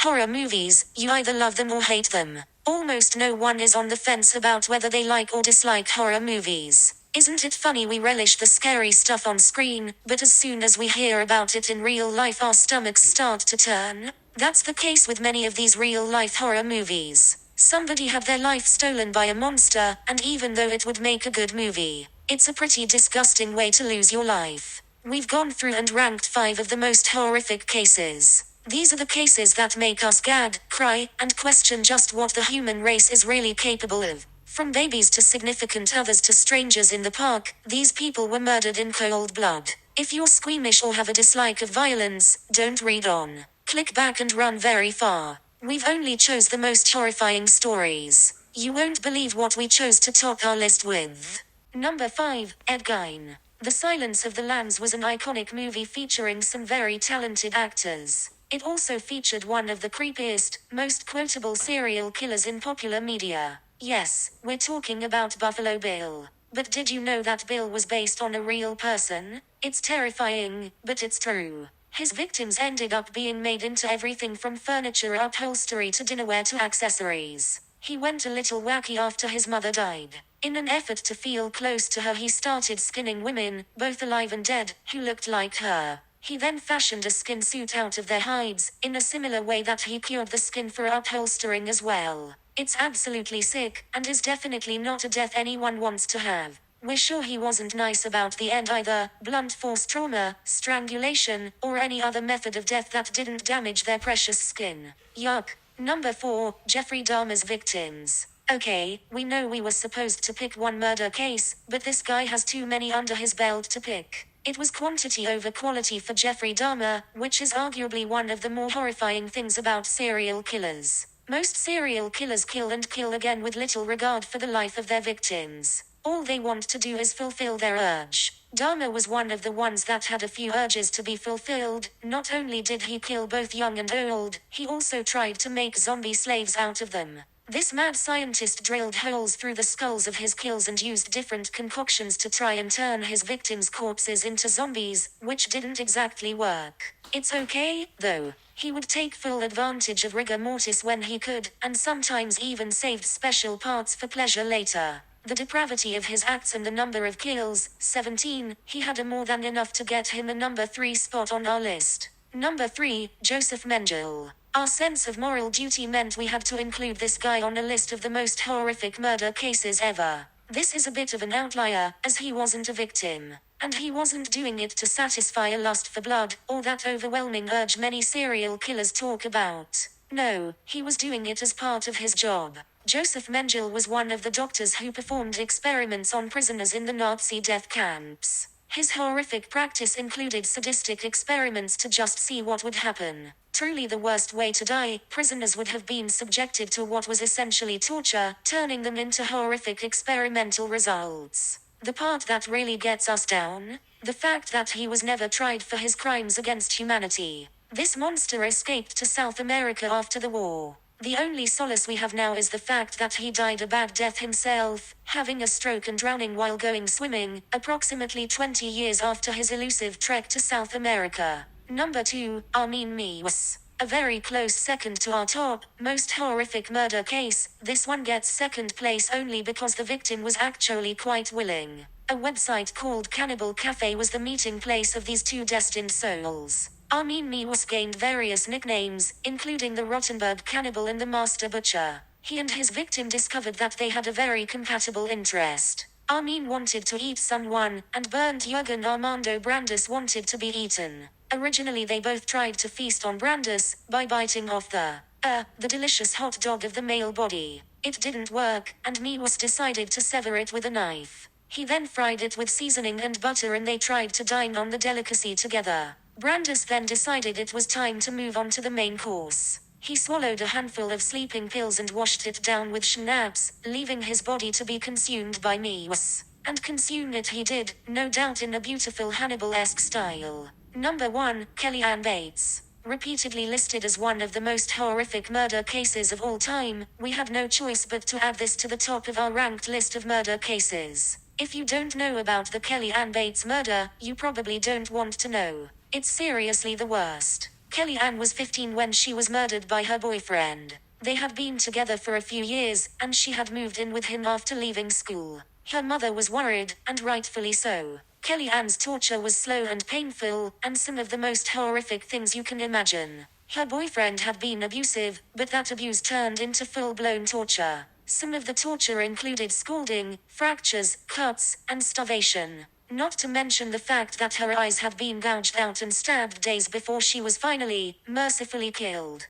Horror movies, you either love them or hate them. Almost no one is on the fence about whether they like or dislike horror movies. Isn't it funny we relish the scary stuff on screen, but as soon as we hear about it in real life our stomachs start to turn? That's the case with many of these real-life horror movies. Somebody had their life stolen by a monster, and even though it would make a good movie, it's a pretty disgusting way to lose your life. We've gone through and ranked 5 of the most horrific cases. These are the cases that make us gag, cry, and question just what the human race is really capable of. From babies to significant others to strangers in the park, these people were murdered in cold blood. If you're squeamish or have a dislike of violence, don't read on. Click back and run very far. We've only chose the most horrifying stories. You won't believe what we chose to top our list with. Number 5, Ed Gein. The Silence of the Lambs was an iconic movie featuring some very talented actors. It also featured one of the creepiest, most quotable serial killers in popular media. Yes, we're talking about Buffalo Bill. But did you know that Bill was based on a real person? It's terrifying, but it's true. His victims ended up being made into everything from furniture upholstery to dinnerware to accessories. He went a little wacky after his mother died. In an effort to feel close to her, he started skinning women, both alive and dead, who looked like her. He then fashioned a skin suit out of their hides, in a similar way that he cured the skin for upholstering as well. It's absolutely sick, and is definitely not a death anyone wants to have. We're sure he wasn't nice about the end either, blunt force trauma, strangulation, or any other method of death that didn't damage their precious skin. Yuck. Number 4, Jeffrey Dahmer's victims. Okay, we know we were supposed to pick one murder case, but this guy has too many under his belt to pick. It was quantity over quality for Jeffrey Dahmer, which is arguably one of the more horrifying things about serial killers. Most serial killers kill and kill again with little regard for the life of their victims. All they want to do is fulfill their urge. Dahmer was one of the ones that had a few urges to be fulfilled. Not only did he kill both young and old, he also tried to make zombie slaves out of them. This mad scientist drilled holes through the skulls of his kills and used different concoctions to try and turn his victims' corpses into zombies, which didn't exactly work. It's okay, though. He would take full advantage of rigor mortis when he could, and sometimes even saved special parts for pleasure later. The depravity of his acts and the number of kills, 17, he had more than enough to get him a number 3 spot on our list. Number 3, Joseph Mengele. Our sense of moral duty meant we had to include this guy on a list of the most horrific murder cases ever. This is a bit of an outlier, as he wasn't a victim. And he wasn't doing it to satisfy a lust for blood, or that overwhelming urge many serial killers talk about. No, he was doing it as part of his job. Joseph Mengele was one of the doctors who performed experiments on prisoners in the Nazi death camps. His horrific practice included sadistic experiments to just see what would happen. Truly the worst way to die, prisoners would have been subjected to what was essentially torture, turning them into horrific experimental results. The part that really gets us down? The fact that he was never tried for his crimes against humanity. This monster escaped to South America after the war. The only solace we have now is the fact that he died a bad death himself, having a stroke and drowning while going swimming, approximately 20 years after his elusive trek to South America. Number 2, Armin Meiwes. A very close second to our top, most horrific murder case. This one gets second place only because the victim was actually quite willing. A website called Cannibal Cafe was the meeting place of these two destined souls. Armin Meiwes gained various nicknames, including the Rottenberg Cannibal and the Master Butcher. He and his victim discovered that they had a very compatible interest. Armin wanted to eat someone, and Bernd Jürgen Armando Brandis wanted to be eaten. Originally they both tried to feast on Brandis, by biting off the delicious hot dog of the male body. It didn't work, and Meiwes decided to sever it with a knife. He then fried it with seasoning and butter and they tried to dine on the delicacy together. Brandis then decided it was time to move on to the main course. He swallowed a handful of sleeping pills and washed it down with schnapps, leaving his body to be consumed by Meiwes. And consume it he did, no doubt in a beautiful Hannibal-esque style. Number 1, Kellyanne Bates. Repeatedly listed as one of the most horrific murder cases of all time, we had no choice but to add this to the top of our ranked list of murder cases. If you don't know about the Kellyanne Bates murder, you probably don't want to know. It's seriously the worst. Kellyanne was 15 when she was murdered by her boyfriend. They had been together for a few years, and she had moved in with him after leaving school. Her mother was worried, and rightfully so. Kellyanne's torture was slow and painful, and some of the most horrific things you can imagine. Her boyfriend had been abusive, but that abuse turned into full-blown torture. Some of the torture included scalding, fractures, cuts, and starvation. Not to mention the fact that her eyes had been gouged out and stabbed days before she was finally, mercifully killed.